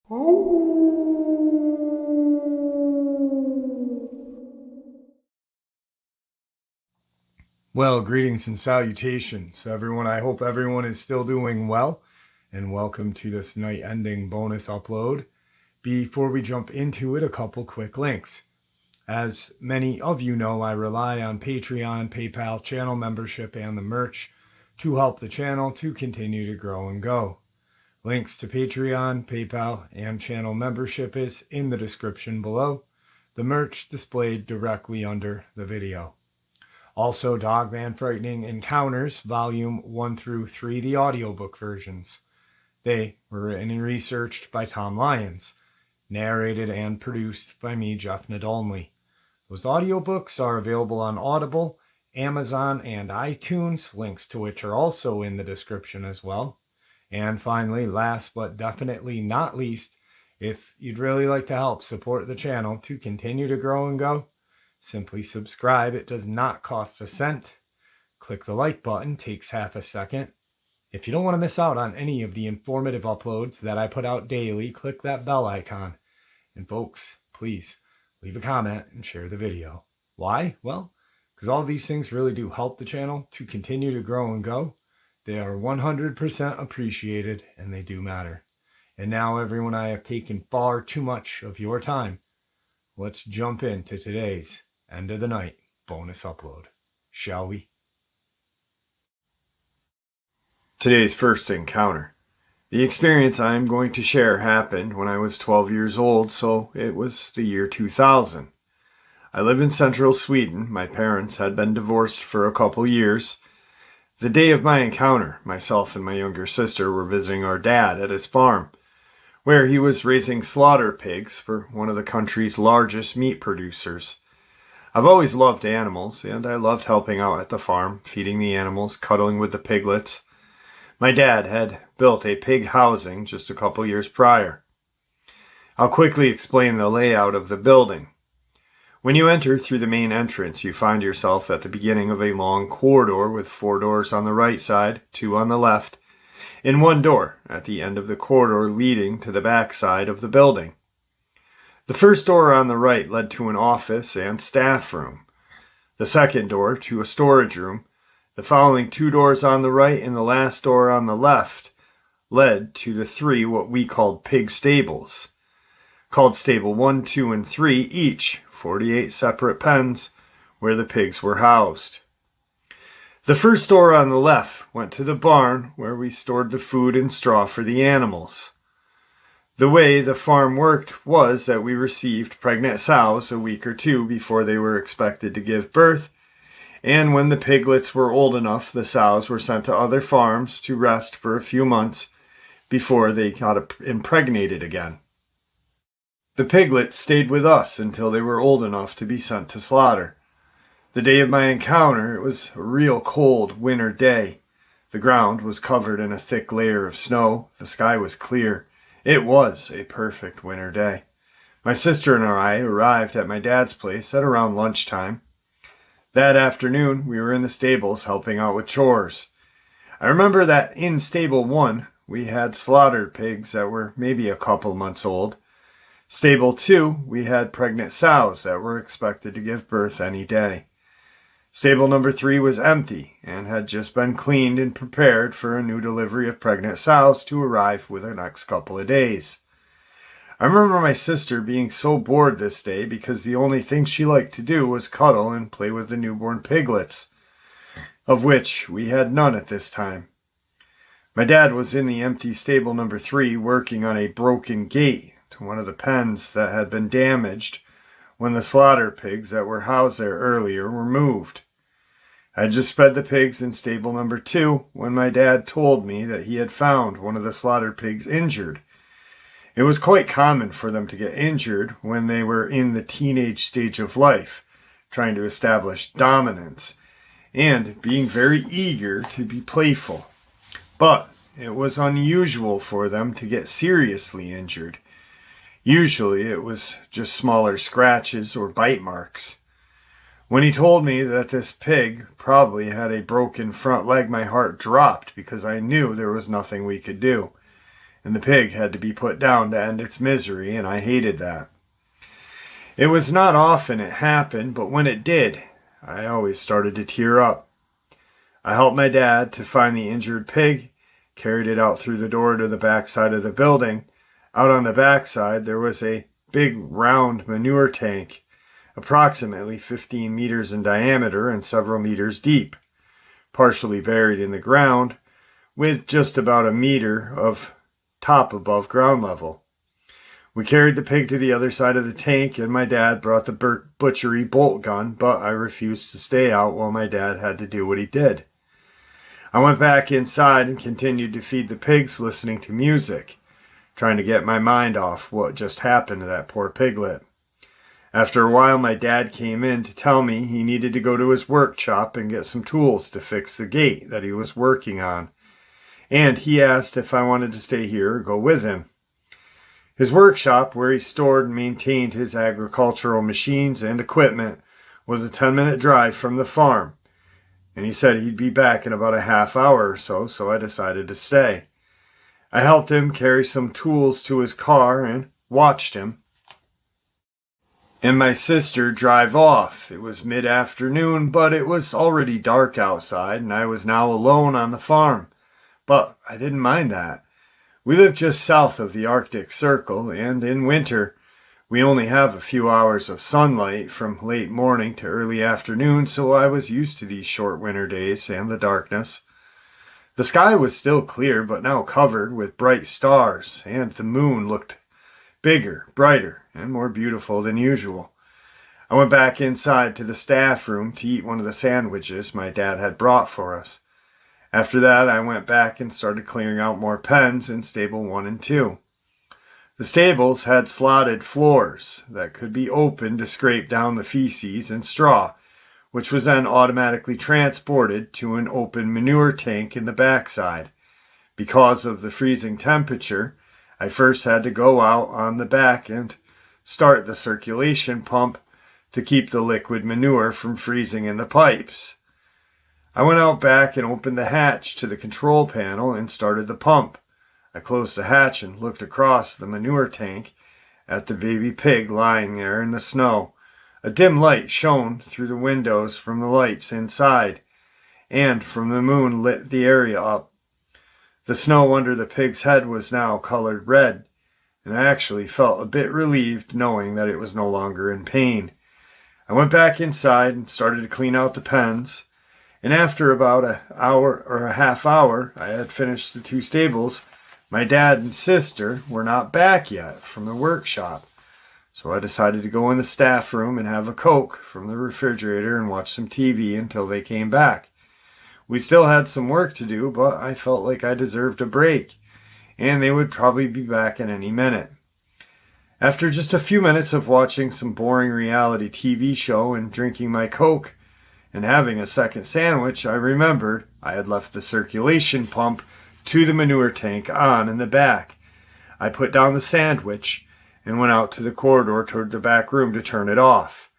Well, greetings and salutations, everyone. I hope everyone is still doing well, and welcome to this night-ending bonus upload. Before we jump into it, a couple quick links. As many of you know, I rely on Patreon, PayPal, channel membership, and the merch to help the channel to continue to grow and go. Links to Patreon, PayPal, and channel membership is in the description below. The merch displayed directly under the video. Also, Dogman Frightening Encounters, Volume 1 through 3, the audiobook versions. They were written and researched by Tom Lyons, narrated and produced by me, Jeff Nadolny. Those audiobooks are available on Audible, Amazon, and iTunes, links to which are also in the description as well. And finally, last but definitely not least, if you'd really like to help support the channel to continue to grow and go, simply subscribe. It does not cost a cent. Click the like button, takes half a second. If you don't want to miss out on any of the informative uploads that I put out daily, click that bell icon. And folks, please leave a comment and share the video. Why? Well, because all these things really do help the channel to continue to grow and go. They are 100% appreciated, and they do matter. And now, everyone, I have taken far too much of your time. Let's jump into today's end of the night bonus upload, shall we? Today's first encounter. The experience I am going to share happened when I was 12 years old, so it was the year 2000. I live in central Sweden. My parents had been divorced for a couple years. The day of my encounter, myself and my younger sister were visiting our dad at his farm, where he was raising slaughter pigs for one of the country's largest meat producers. I've always loved animals, and I loved helping out at the farm, feeding the animals, cuddling with the piglets. My dad had built a pig housing just a couple years prior. I'll quickly explain the layout of the building. When you enter through the main entrance, you find yourself at the beginning of a long corridor with 4 doors on the right side, 2 on the left, and 1 door at the end of the corridor leading to the back side of the building. The first door on the right led to an office and staff room. The second door to a storage room. The following 2 doors on the right and the last door on the left led to the 3 what we called pig stables. Called Stable 1, 2, and 3 each, 48 separate pens where the pigs were housed. The first door on the left went to the barn where we stored the food and straw for the animals. The way the farm worked was that we received pregnant sows a week or 2 before they were expected to give birth, and when the piglets were old enough, the sows were sent to other farms to rest for a few months before they got impregnated again. The piglets stayed with us until they were old enough to be sent to slaughter. The day of my encounter, it was a real cold winter day. The ground was covered in a thick layer of snow. The sky was clear. It was a perfect winter day. My sister and I arrived at my dad's place at around lunchtime. That afternoon, we were in the stables helping out with chores. I remember that in Stable 1, we had slaughtered pigs that were maybe a couple months old. Stable 2, we had pregnant sows that were expected to give birth any day. Stable number 3 was empty and had just been cleaned and prepared for a new delivery of pregnant sows to arrive within the next couple of days. I remember my sister being so bored this day because the only thing she liked to do was cuddle and play with the newborn piglets, of which we had none at this time. My dad was in the empty stable number 3 working on a broken gate to one of the pens that had been damaged when the slaughter pigs that were housed there earlier were moved. I had just fed the pigs in stable number 2 when my dad told me that he had found one of the slaughtered pigs injured. It was quite common for them to get injured when they were in the teenage stage of life, trying to establish dominance, and being very eager to be playful. But it was unusual for them to get seriously injured. Usually it was just smaller scratches or bite marks. When he told me that this pig probably had a broken front leg, my heart dropped because I knew there was nothing we could do. and the pig had to be put down to end its misery, and I hated that. It was not often it happened, but when it did, I always started to tear up. I helped my dad to find the injured pig, carried it out through the door to the back side of the building. Out on the back side, there was a big round manure tank, approximately 15 meters in diameter and several meters deep, partially buried in the ground, with just about a meter of top above ground level. We carried the pig to the other side of the tank, and my dad brought the butchery bolt gun, but I refused to stay out while my dad had to do what he did. I went back inside and continued to feed the pigs, listening to music, trying to get my mind off what just happened to that poor piglet. After a while, my dad came in to tell me he needed to go to his workshop and get some tools to fix the gate that he was working on, and he asked if I wanted to stay here or go with him. His workshop, where he stored and maintained his agricultural machines and equipment, was a 10-minute drive from the farm, and he said he'd be back in about a half hour or so, so I decided to stay. I helped him carry some tools to his car and watched him and my sister drive off. It was mid-afternoon, but it was already dark outside, and I was now alone on the farm. But I didn't mind that. We live just south of the Arctic Circle, and in winter, we only have a few hours of sunlight from late morning to early afternoon, so I was used to these short winter days and the darkness. The sky was still clear, but now covered with bright stars, and the moon looked bigger, brighter, and more beautiful than usual. I went back inside to the staff room to eat one of the sandwiches my dad had brought for us. After that, I went back and started clearing out more pens in stable 1 and 2. The stables had slotted floors that could be opened to scrape down the feces and straw, which was then automatically transported to an open manure tank in the backside. Because of the freezing temperature, I first had to go out on the back and start the circulation pump to keep the liquid manure from freezing in the pipes. I went out back and opened the hatch to the control panel and started the pump. I closed the hatch and looked across the manure tank at the baby pig lying there in the snow. A dim light shone through the windows from the lights inside, and from the moon lit the area up. The snow under the pig's head was now colored red, and I actually felt a bit relieved knowing that it was no longer in pain. I went back inside and started to clean out the pens, and after about an hour or a half hour I had finished the 2 stables, my dad and sister were not back yet from the workshop. So I decided to go in the staff room and have a Coke from the refrigerator and watch some TV until they came back. We still had some work to do, but I felt like I deserved a break, and they would probably be back in any minute. After just a few minutes of watching some boring reality TV show and drinking my Coke and having a second sandwich, I remembered I had left the circulation pump to the manure tank on in the back. I put down the sandwich and went out to the corridor toward the back room to turn it off.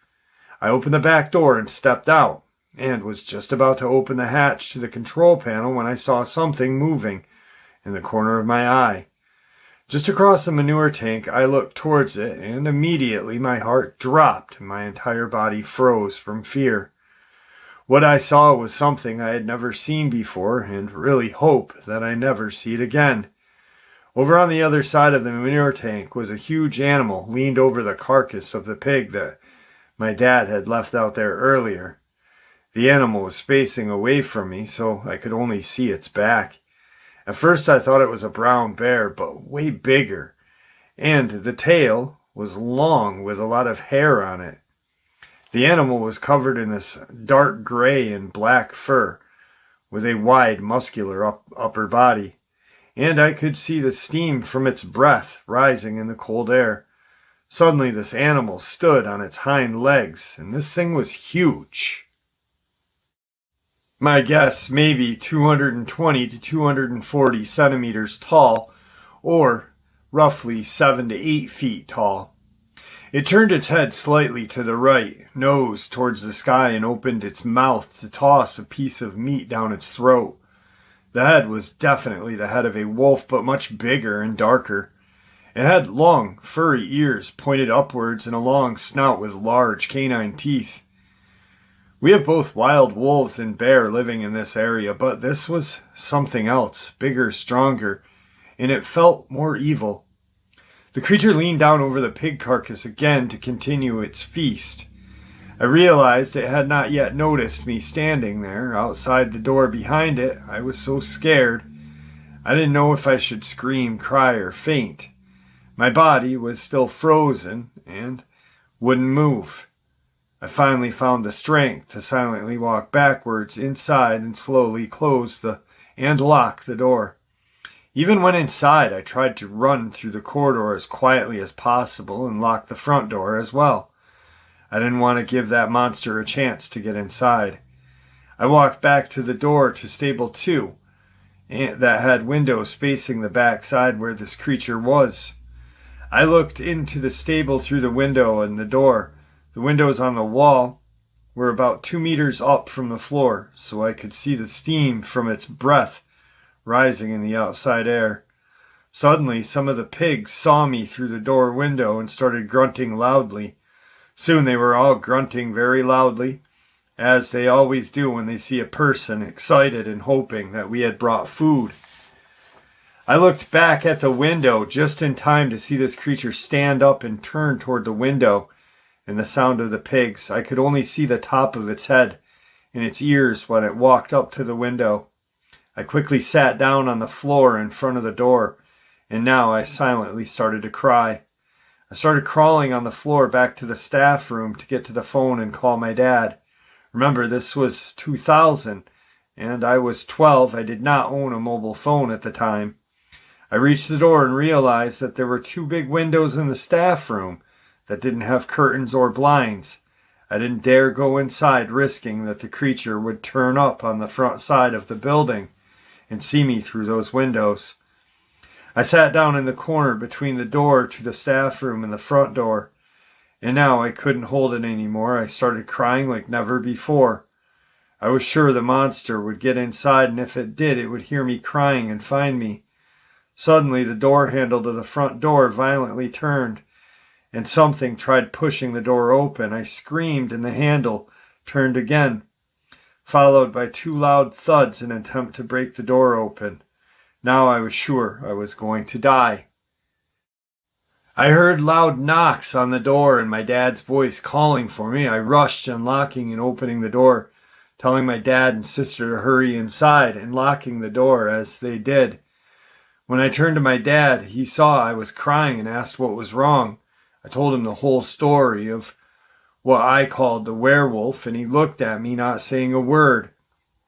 I opened the back door and stepped out, and was just about to open the hatch to the control panel when I saw something moving in the corner of my eye. Just across the manure tank, I looked towards it, and immediately my heart dropped and my entire body froze from fear. What I saw was something I had never seen before, and really hope that I never see it again. Over on the other side of the manure tank was a huge animal leaned over the carcass of the pig that my dad had left out there earlier. The animal was facing away from me, so I could only see its back. At first I thought it was a brown bear, but way bigger, and the tail was long with a lot of hair on it. The animal was covered in this dark gray and black fur, with a wide, muscular upper body, and I could see the steam from its breath rising in the cold air. Suddenly this animal stood on its hind legs, and this thing was huge. My guess, maybe 220 to 240 centimeters tall, or roughly 7 to 8 feet tall. It turned its head slightly to the right, nose towards the sky, and opened its mouth to toss a piece of meat down its throat. The head was definitely the head of a wolf, but much bigger and darker. It had long, furry ears pointed upwards and a long snout with large canine teeth. We have both wild wolves and bear living in this area, but this was something else, bigger, stronger, and it felt more evil. The creature leaned down over the pig carcass again to continue its feast. I realized it had not yet noticed me standing there outside the door behind it. I was so scared. I didn't know if I should scream, cry, or faint. My body was still frozen and wouldn't move. I finally found the strength to silently walk backwards inside and slowly close and lock the door. Even when inside, I tried to run through the corridor as quietly as possible and lock the front door as well. I didn't want to give that monster a chance to get inside. I walked back to the door to stable 2, that had windows facing the back side where this creature was. I looked into the stable through the window and the door. The windows on the wall were about 2 meters up from the floor, so I could see the steam from its breath rising in the outside air. Suddenly, some of the pigs saw me through the door window and started grunting loudly. Soon they were all grunting very loudly, as they always do when they see a person, excited and hoping that we had brought food. I looked back at the window just in time to see this creature stand up and turn toward the window. And the sound of the pigs, I could only see the top of its head and its ears when it walked up to the window. I quickly sat down on the floor in front of the door, and now I silently started to cry. I started crawling on the floor back to the staff room to get to the phone and call my dad. Remember, this was 2000, and I was 12. I did not own a mobile phone at the time. I reached the door and realized that there were 2 big windows in the staff room that didn't have curtains or blinds. I didn't dare go inside, risking that the creature would turn up on the front side of the building and see me through those windows. I sat down in the corner between the door to the staff room and the front door, and now I couldn't hold it anymore. I started crying like never before. I was sure the monster would get inside, and if it did, it would hear me crying and find me. Suddenly, the door handle to the front door violently turned, and something tried pushing the door open. I screamed, and the handle turned again, followed by 2 loud thuds in an attempt to break the door open. Now I was sure I was going to die. I heard loud knocks on the door and my dad's voice calling for me. I rushed, unlocking and opening the door, telling my dad and sister to hurry inside and locking the door as they did. When I turned to my dad, he saw I was crying and asked what was wrong. I told him the whole story of what I called the werewolf, and he looked at me, not saying a word,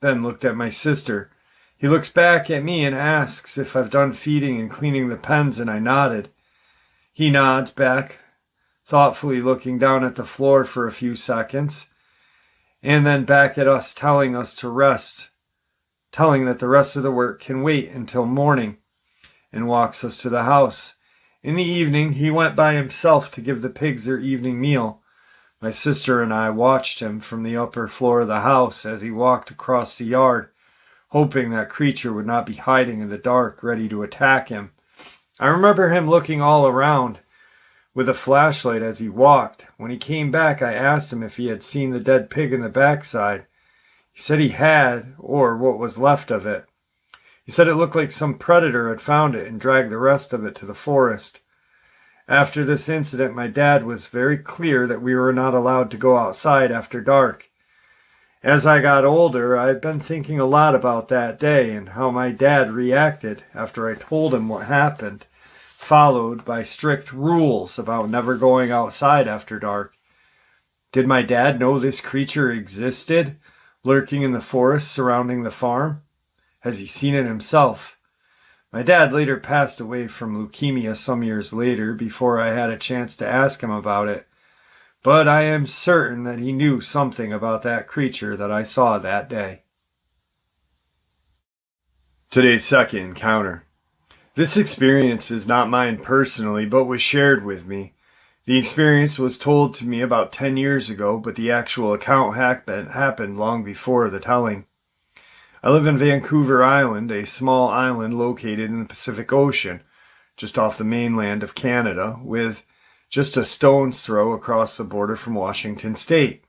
then looked at my sister. He looks back at me and asks if I've done feeding and cleaning the pens, and I nodded. He nods back, thoughtfully looking down at the floor for a few seconds, and then back at us, telling us to rest, telling that the rest of the work can wait until morning, and walks us to the house. In the evening, he went by himself to give the pigs their evening meal. My sister and I watched him from the upper floor of the house as he walked across the yard, hoping that creature would not be hiding in the dark, ready to attack him. I remember him looking all around with a flashlight as he walked. When he came back, I asked him if he had seen the dead pig in the backside. He said he had, or what was left of it. He said it looked like some predator had found it and dragged the rest of it to the forest. After this incident, my dad was very clear that we were not allowed to go outside after dark. As I got older, I've been thinking a lot about that day and how my dad reacted after I told him what happened, followed by strict rules about never going outside after dark. Did my dad know this creature existed, lurking in the forest surrounding the farm? Has he seen it himself? My dad later passed away from leukemia some years later before I had a chance to ask him about it. But I am certain that he knew something about that creature that I saw that day. Today's second encounter. This experience is not mine personally, but was shared with me. The experience was told to me about 10 years ago, but the actual account happened long before the telling. I live in Vancouver Island, a small island located in the Pacific Ocean, just off the mainland of Canada, with just a stone's throw across the border from Washington State.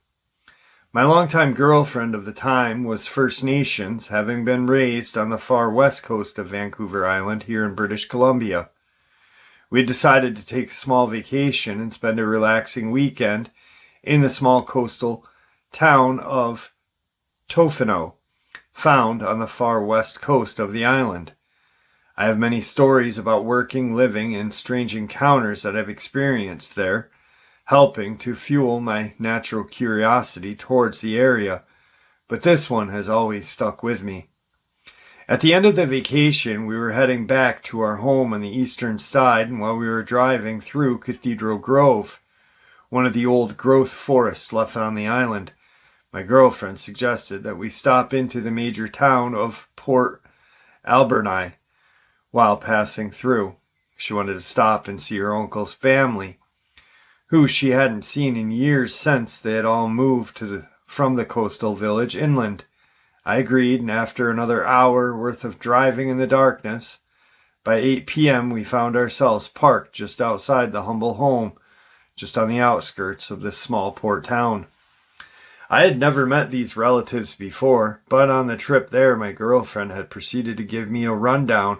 My longtime girlfriend of the time was First Nations, having been raised on the far west coast of Vancouver Island here in British Columbia. We had decided to take a small vacation and spend a relaxing weekend in the small coastal town of Tofino, found on the far west coast of the island. I have many stories about working, living, and strange encounters that I've experienced there, helping to fuel my natural curiosity towards the area, but this one has always stuck with me. At the end of the vacation, we were heading back to our home on the eastern side, and while we were driving through Cathedral Grove, one of the old growth forests left on the island, my girlfriend suggested that we stop into the major town of Port Alberni while passing through. She wanted to stop and see her uncle's family, who she hadn't seen in years since they had all moved from the coastal village inland. I agreed, and after another hour worth of driving in the darkness, by 8 p.m. we found ourselves parked just outside the humble home, just on the outskirts of this small port town. I had never met these relatives before, but on the trip there my girlfriend had proceeded to give me a rundown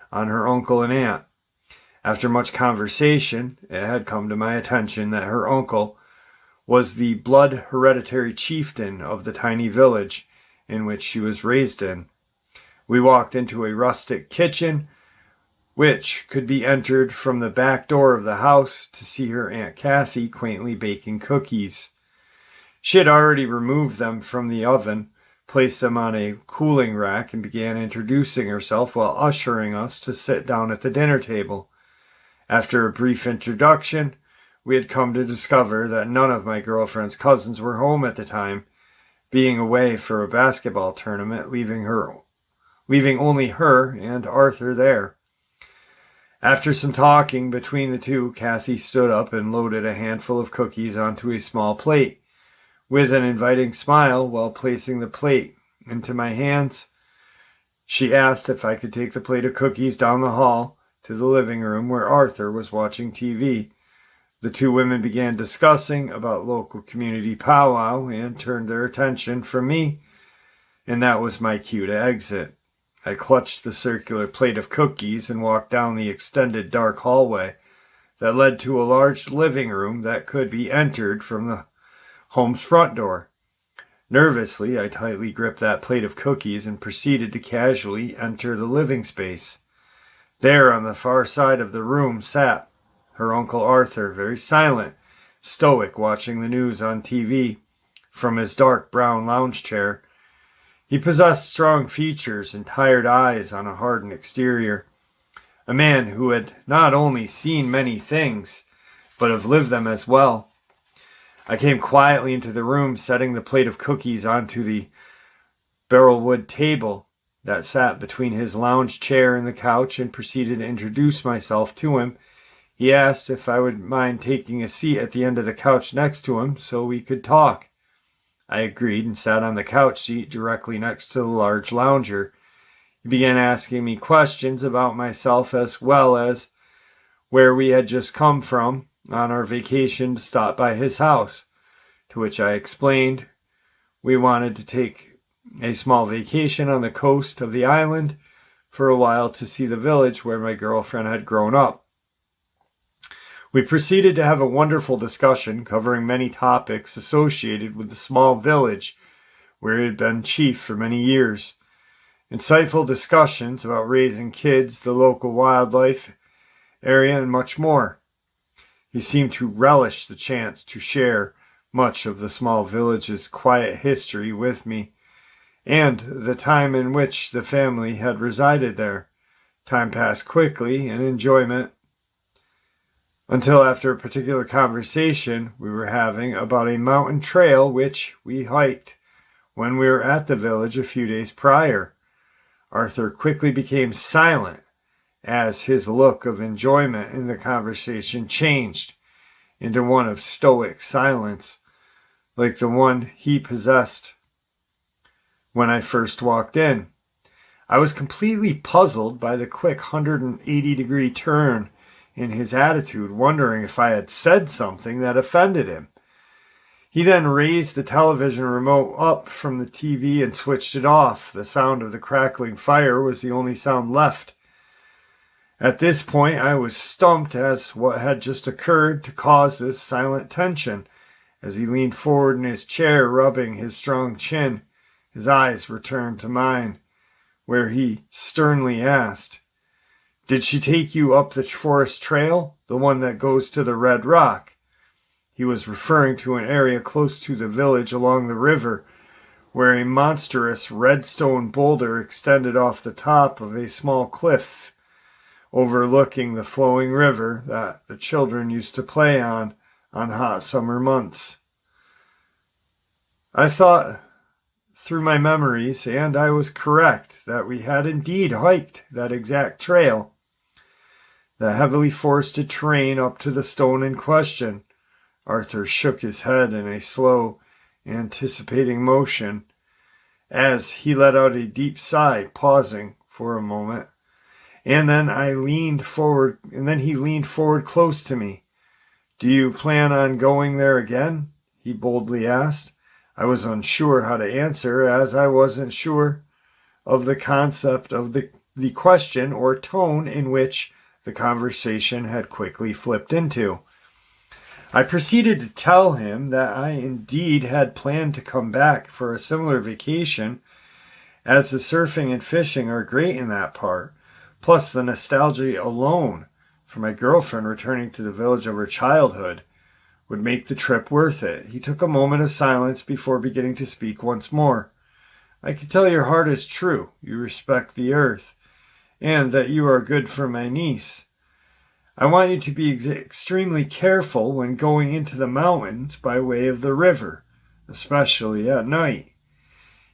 on her uncle and aunt. After much conversation, it had come to my attention that her uncle was the blood hereditary chieftain of the tiny village in which she was raised in. We walked into a rustic kitchen, which could be entered from the back door of the house to see her Aunt Kathy quaintly baking cookies. She had already removed them from the oven, placed them on a cooling rack, and began introducing herself while ushering us to sit down at the dinner table. After a brief introduction, we had come to discover that none of my girlfriend's cousins were home at the time, being away for a basketball tournament, leaving only her and Arthur there. After some talking between the two, Kathy stood up and loaded a handful of cookies onto a small plate, with an inviting smile while placing the plate into my hands. She asked if I could take the plate of cookies down the hall to the living room where Arthur was watching TV. The two women began discussing about local community powwow and turned their attention from me, and that was my cue to exit. I clutched the circular plate of cookies and walked down the extended dark hallway that led to a large living room that could be entered from the home's front door. Nervously, I tightly gripped that plate of cookies and proceeded to casually enter the living space. There, on the far side of the room, sat her Uncle Arthur, very silent, stoic, watching the news on TV from his dark brown lounge chair. He possessed strong features and tired eyes on a hardened exterior. A man who had not only seen many things, but have lived them as well. I came quietly into the room, setting the plate of cookies onto the barrelwood table that sat between his lounge chair and the couch, and proceeded to introduce myself to him. He asked if I would mind taking a seat at the end of the couch next to him so we could talk. I agreed and sat on the couch seat directly next to the large lounger. He began asking me questions about myself as well as where we had just come from on our vacation to stop by his house, to which I explained we wanted to take a small vacation on the coast of the island for a while to see the village where my girlfriend had grown up. We proceeded to have a wonderful discussion covering many topics associated with the small village where he had been chief for many years. Insightful discussions about raising kids, the local wildlife area, and much more. He seemed to relish the chance to share much of the small village's quiet history with me, and the time in which the family had resided there. Time passed quickly in enjoyment until after a particular conversation we were having about a mountain trail which we hiked when we were at the village a few days prior. Arthur quickly became silent as his look of enjoyment in the conversation changed into one of stoic silence, like the one he possessed when I first walked in. I was completely puzzled by the quick 180-degree turn in his attitude, wondering if I had said something that offended him. He then raised the television remote up from the TV and switched it off. The sound of the crackling fire was the only sound left. At this point, I was stumped as what had just occurred to cause this silent tension. As he leaned forward in his chair, rubbing his strong chin, his eyes returned to mine, where he sternly asked, "Did she take you up the forest trail, the one that goes to the Red Rock?" He was referring to an area close to the village along the river, where a monstrous red stone boulder extended off the top of a small cliff, overlooking the flowing river that the children used to play on hot summer months. I thought through my memories, and I was correct that we had indeed hiked that exact trail. The heavily forested terrain up to the stone in question. Arthur shook his head in a slow, anticipating motion as he let out a deep sigh, pausing for a moment. And then he leaned forward close to me. "Do you plan on going there again?" he boldly asked. I was unsure how to answer, as I wasn't sure of the concept of the question or tone in which the conversation had quickly flipped into. I proceeded to tell him that I indeed had planned to come back for a similar vacation, as the surfing and fishing are great in that part, plus the nostalgia alone for my girlfriend returning to the village of her childhood would make the trip worth it. He took a moment of silence before beginning to speak once more. "I can tell your heart is true. You respect the earth, and that you are good for my niece. I want you to be extremely careful when going into the mountains by way of the river, especially at night,"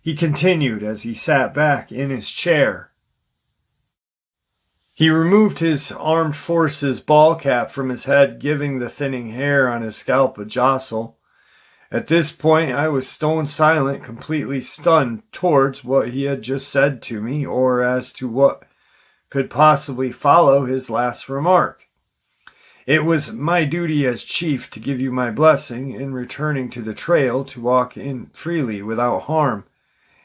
he continued as he sat back in his chair. He removed his armed forces ball cap from his head, giving the thinning hair on his scalp a jostle. At this point, I was stone silent, completely stunned towards what he had just said to me, or as to what could possibly follow his last remark. "It was my duty as chief to give you my blessing in returning to the trail to walk in freely without harm,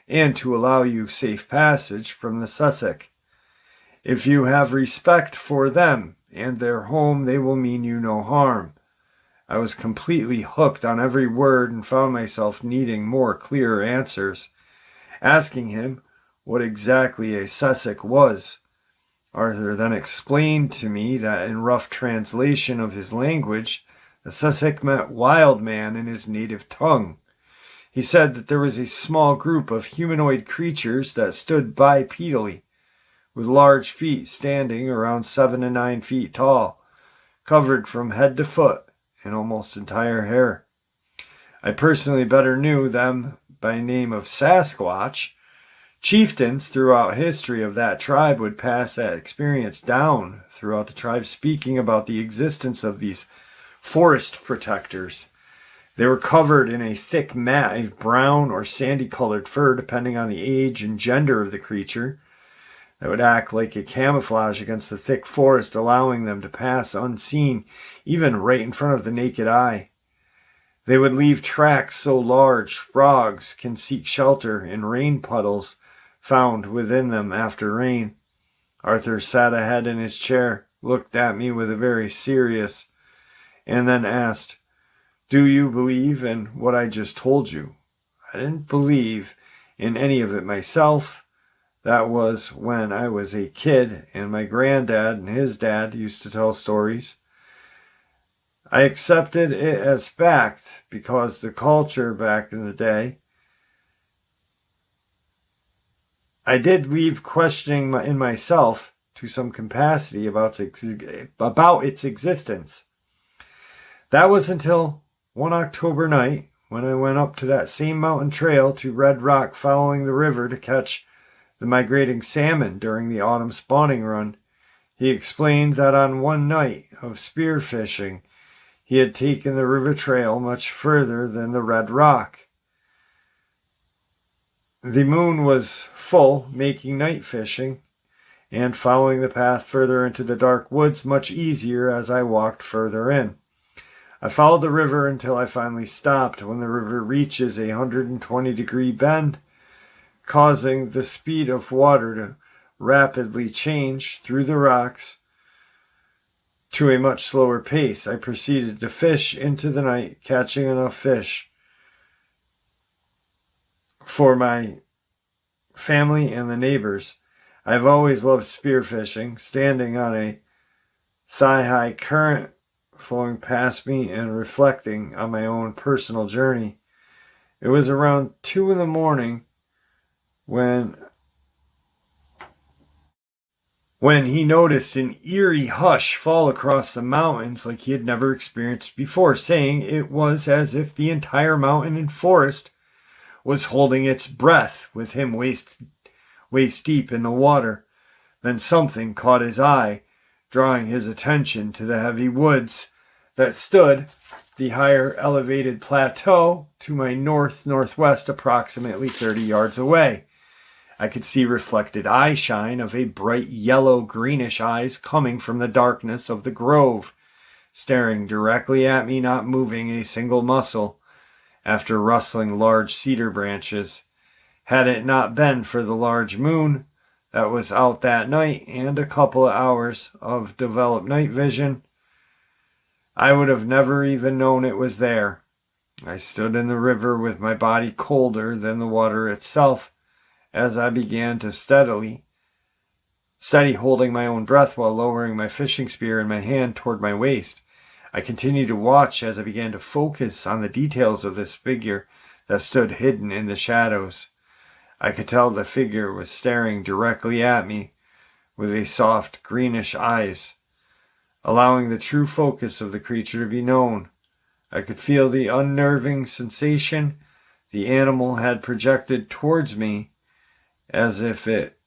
and to allow you safe passage from the Sasquatch. If you have respect for them and their home, they will mean you no harm." I was completely hooked on every word and found myself needing more clearer answers, asking him what exactly a Sasquatch was. Arthur then explained to me that in rough translation of his language, the Sasquatch meant wild man in his native tongue. He said that there was a small group of humanoid creatures that stood bipedally, with large feet standing around 7 to 9 feet tall, covered from head to foot in almost entire hair. I personally better knew them by name of Sasquatch. Chieftains throughout history of that tribe would pass that experience down throughout the tribe, speaking about the existence of these forest protectors. They were covered in a thick mat of brown or sandy-colored fur, depending on the age and gender of the creature, that would act like a camouflage against the thick forest, allowing them to pass unseen, even right in front of the naked eye. They would leave tracks so large frogs can seek shelter in rain puddles found within them after rain. Arthur sat ahead in his chair, looked at me with a very serious, and then asked, "Do you believe in what I just told you?" I didn't believe in any of it myself. That was when I was a kid and my granddad and his dad used to tell stories. I accepted it as fact because the culture back in the day. I did leave questioning in myself to some capacity about its existence. That was until one October night when I went up to that same mountain trail to Red Rock following the river to catch the migrating salmon during the autumn spawning run. He explained that on one night of spearfishing, he had taken the river trail much further than the Red Rock. The moon was full, making night fishing and following the path further into the dark woods much easier as I walked further in. I followed the river until I finally stopped when the river reaches a 120-degree bend, causing the speed of water to rapidly change through the rocks to a much slower pace. I proceeded to fish into the night, catching enough fish for my family and the neighbors. I've always loved spearfishing, standing on a thigh-high current flowing past me and reflecting on my own personal journey. It was around 2 in the morning when he noticed an eerie hush fall across the mountains like he had never experienced before, saying it was as if the entire mountain and forest was holding its breath with him waist deep in the water. Then something caught his eye, drawing his attention to the heavy woods that stood the higher elevated plateau to my northwest, approximately 30 yards away. I could see reflected eye shine of a bright yellow-greenish eyes coming from the darkness of the grove, staring directly at me, not moving a single muscle, after rustling large cedar branches. Had it not been for the large moon that was out that night and a couple of hours of developed night vision, I would have never even known it was there. I stood in the river with my body colder than the water itself as I began to steady holding my own breath while lowering my fishing spear in my hand toward my waist. I continued to watch as I began to focus on the details of this figure that stood hidden in the shadows. I could tell the figure was staring directly at me with a soft greenish eyes, allowing the true focus of the creature to be known. I could feel the unnerving sensation the animal had projected towards me, as if it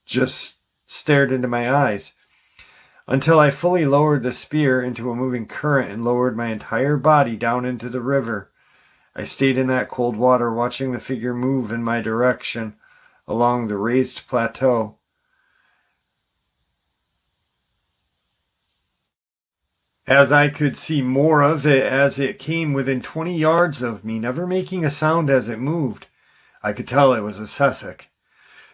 just stared into my eyes, until I fully lowered the spear into a moving current and lowered my entire body down into the river. I stayed in that cold water, watching the figure move in my direction along the raised plateau. As I could see more of it as it came within 20 yards of me, never making a sound as it moved, I could tell it was a Sasquatch.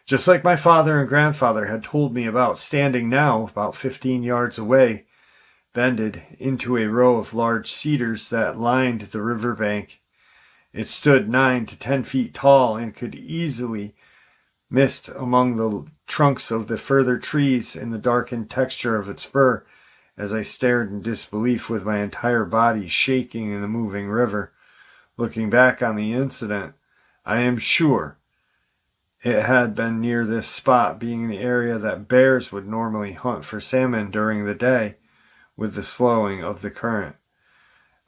Just like my father and grandfather had told me about, standing now about 15 yards away, bended into a row of large cedars that lined the riverbank. It stood 9 to 10 feet tall and could easily missed among the trunks of the further trees in the darkened texture of its fur as I stared in disbelief with my entire body shaking in the moving river. Looking back on the incident, I am sure it had been near this spot, being the area that bears would normally hunt for salmon during the day with the slowing of the current.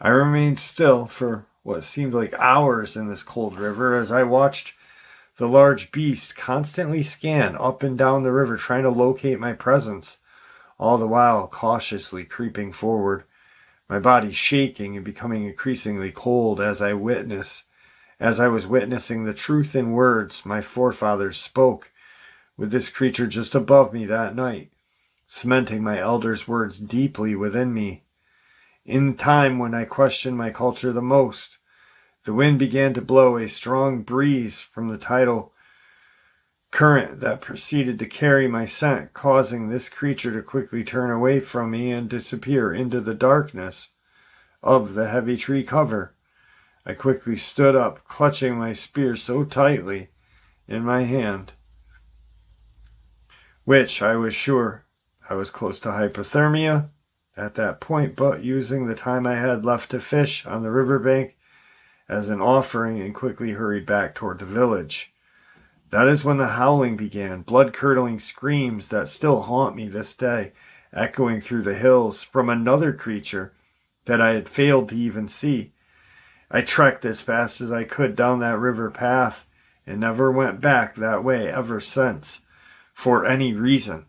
I remained still for what seemed like hours in this cold river as I watched the large beast constantly scan up and down the river, trying to locate my presence, all the while cautiously creeping forward, my body shaking and becoming increasingly cold as I was witnessing the truth in words my forefathers spoke with this creature just above me that night, cementing my elders' words deeply within me. In time when I questioned my culture the most, the wind began to blow a strong breeze from the tidal current that proceeded to carry my scent, causing this creature to quickly turn away from me and disappear into the darkness of the heavy tree cover. I quickly stood up, clutching my spear so tightly in my hand, which I was sure I was close to hypothermia at that point, but using the time I had left to fish on the riverbank as an offering and quickly hurried back toward the village. That is when the howling began, blood-curdling screams that still haunt me this day, echoing through the hills from another creature that I had failed to even see. I trekked as fast as I could down that river path and never went back that way ever since, for any reason.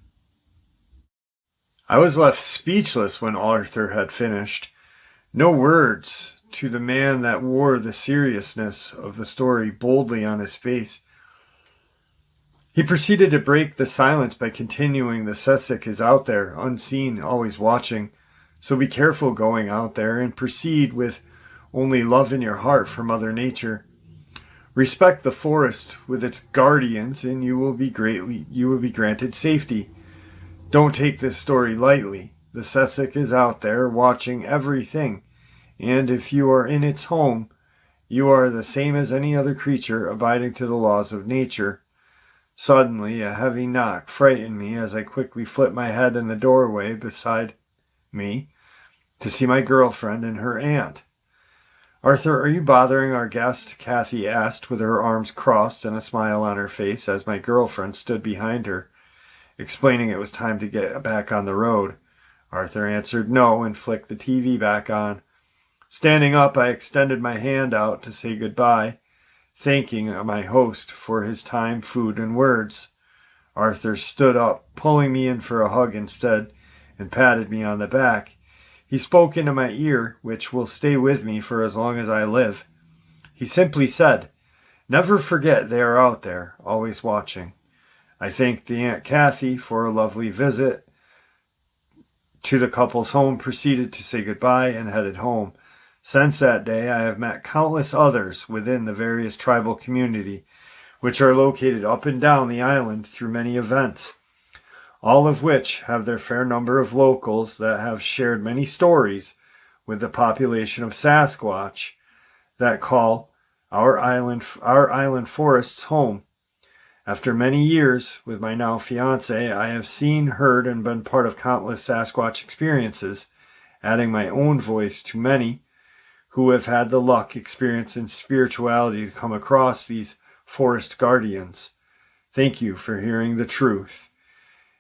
I was left speechless when Arthur had finished. No words to the man that wore the seriousness of the story boldly on his face He proceeded to break the silence by continuing, "The Sasquatch is out there, unseen, always watching. So be careful going out there and proceed with only love in your heart for Mother Nature. Respect the forest with its guardians and you will be granted safety. Don't take this story lightly. The Sasquatch is out there watching everything, and if you are in its home, you are the same as any other creature abiding to the laws of nature." Suddenly, a heavy knock frightened me as I quickly flipped my head in the doorway beside me to see my girlfriend and her aunt. "Arthur, are you bothering our guest?" Kathy asked with her arms crossed and a smile on her face as my girlfriend stood behind her, explaining it was time to get back on the road. Arthur answered no and flicked the TV back on. Standing up, I extended my hand out to say goodbye, thanking my host for his time, food, and words. Arthur stood up, pulling me in for a hug instead, and patted me on the back. He spoke into my ear, which will stay with me for as long as I live. He simply said, "Never forget they are out there, always watching." I thanked the Aunt Kathy for a lovely visit to the couple's home, proceeded to say goodbye, and headed home. Since that day, I have met countless others within the various tribal community, which are located up and down the island through many events, all of which have their fair number of locals that have shared many stories with the population of Sasquatch that call our island forests home. After many years with my now fiance, I have seen, heard, and been part of countless Sasquatch experiences, adding my own voice to many who have had the luck, experience, and spirituality to come across these forest guardians. Thank you for hearing the truth.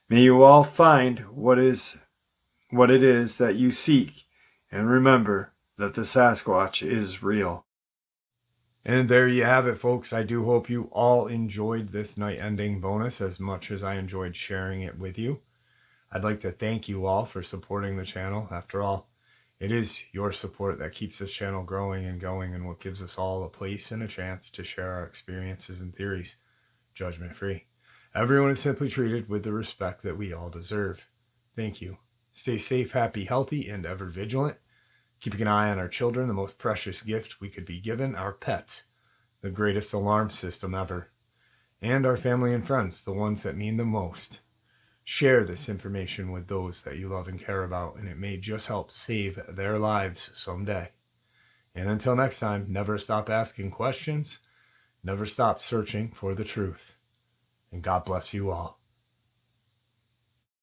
May you all find what it is that you seek, and remember that the Sasquatch is real. And there you have it, folks. I do hope you all enjoyed this night ending bonus as much as I enjoyed sharing it with you. I'd like to thank you all for supporting the channel. After all, it is your support that keeps this channel growing and going, and what gives us all a place and a chance to share our experiences and theories, judgment-free. Everyone is simply treated with the respect that we all deserve. Thank you. Stay safe, happy, healthy, and ever vigilant. Keeping an eye on our children, the most precious gift we could be given, our pets, the greatest alarm system ever, and our family and friends, the ones that mean the most. Share this information with those that you love and care about, and it may just help save their lives someday. And until next time, never stop asking questions, never stop searching for the truth. And God bless you all.